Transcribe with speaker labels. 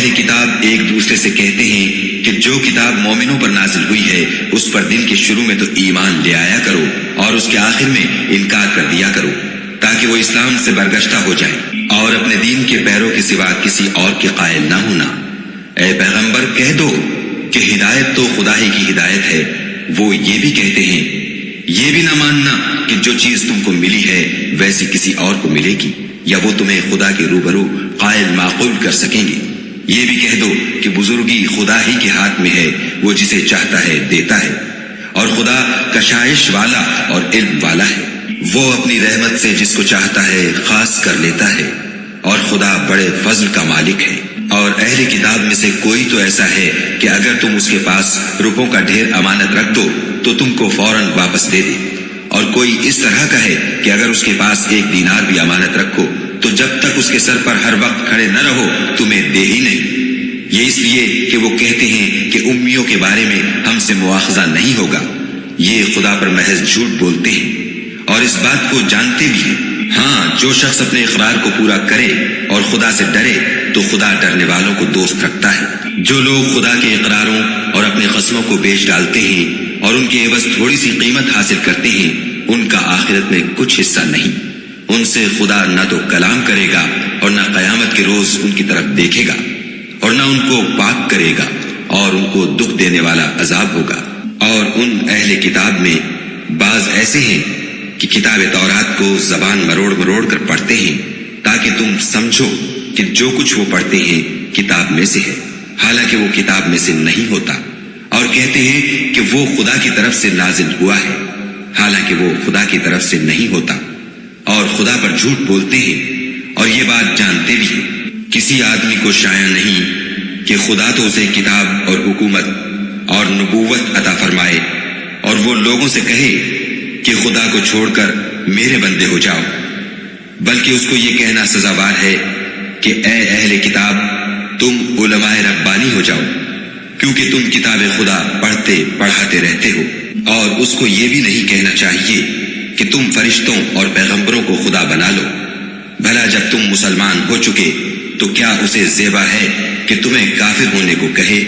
Speaker 1: اہل کتاب ایک دوسرے سے کہتے ہیں کہ جو کتاب مومنوں پر نازل ہوئی ہے اس پر دن کے شروع میں تو ایمان لے آیا کرو اور اس کے آخر میں انکار کر دیا کرو تاکہ وہ اسلام سے برگشتہ ہو جائیں اور اپنے دین کے پیروں کے سوا کسی اور کے قائل نہ ہونا۔ اے پیغمبر کہہ دو کہ ہدایت تو خدا ہی کی ہدایت ہے۔ وہ یہ بھی کہتے ہیں یہ بھی نہ ماننا کہ جو چیز تم کو ملی ہے ویسی کسی اور کو ملے گی یا وہ تمہیں خدا کے روبرو قائل معقول کر سکیں گے۔ یہ بھی کہہ دو کہ بزرگی خدا ہی کے ہاتھ میں ہے، وہ جسے چاہتا ہے دیتا ہے، اور خدا کشائش والا اور علم والا ہے۔ وہ اپنی رحمت سے جس کو چاہتا ہے خاص کر لیتا ہے، اور خدا بڑے فضل کا مالک ہے۔ اور اہل کتاب میں سے کوئی تو ایسا ہے کہ اگر تم اس کے پاس روپوں کا ڈھیر امانت رکھ دو تو تم کو فوراً واپس دے دے، اور کوئی اس طرح کا ہے کہ اگر اس کے پاس 1 دینار بھی امانت رکھو تو جب تک اس کے سر پر ہر وقت کھڑے نہ رہو تمہیں دے ہی نہیں۔ یہ اس لیے کہ وہ کہتے ہیں کہ امیوں کے بارے میں ہم سے مواخذہ نہیں ہوگا۔ یہ خدا پر محض جھوٹ بولتے ہیں اور اس بات کو جانتے بھی ہیں۔ ہاں، جو شخص اپنے اقرار کو پورا کرے اور خدا سے ڈرے تو خدا ڈرنے والوں کو دوست رکھتا ہے۔ جو لوگ خدا کے اقراروں اور اپنے قسموں کو بیچ ڈالتے ہیں اور ان کے عوض تھوڑی سی قیمت حاصل کرتے ہیں ان کا آخرت میں کچھ حصہ نہیں۔ ان سے خدا نہ تو کلام کرے گا اور نہ قیامت کے روز ان کی طرف دیکھے گا اور نہ ان کو پاک کرے گا، اور ان کو دکھ دینے والا عذاب ہوگا۔ اور ان اہل کتاب میں بعض ایسے ہیں کہ کتاب تورات کو زبان مروڑ مروڑ کر پڑھتے ہیں تاکہ تم سمجھو کہ جو کچھ وہ پڑھتے ہیں کتاب میں سے ہے، حالانکہ وہ کتاب میں سے نہیں ہوتا، اور کہتے ہیں کہ وہ خدا کی طرف سے نازل ہوا ہے، حالانکہ وہ خدا کی طرف سے نہیں ہوتا، اور خدا پر جھوٹ بولتے ہیں اور یہ بات جانتے بھی ہیں۔ کسی آدمی کو شایع نہیں کہ خدا تو اسے کتاب اور حکومت اور نبوت عطا فرمائے اور وہ لوگوں سے کہے کہ خدا کو چھوڑ کر میرے بندے ہو جاؤ، بلکہ اس کو یہ کہنا سزاوار ہے کہ اے اہل کتاب تم علماء ربانی ہو جاؤ، کیونکہ تم کتاب خدا پڑھتے پڑھاتے رہتے ہو۔ اور اس کو یہ بھی نہیں کہنا چاہیے کہ تم فرشتوں اور پیغمبروں کو خدا بنا لو۔ بھلا جب تم مسلمان ہو چکے تو کیا اسے زیبا ہے کہ تمہیں کافر ہونے کو کہے؟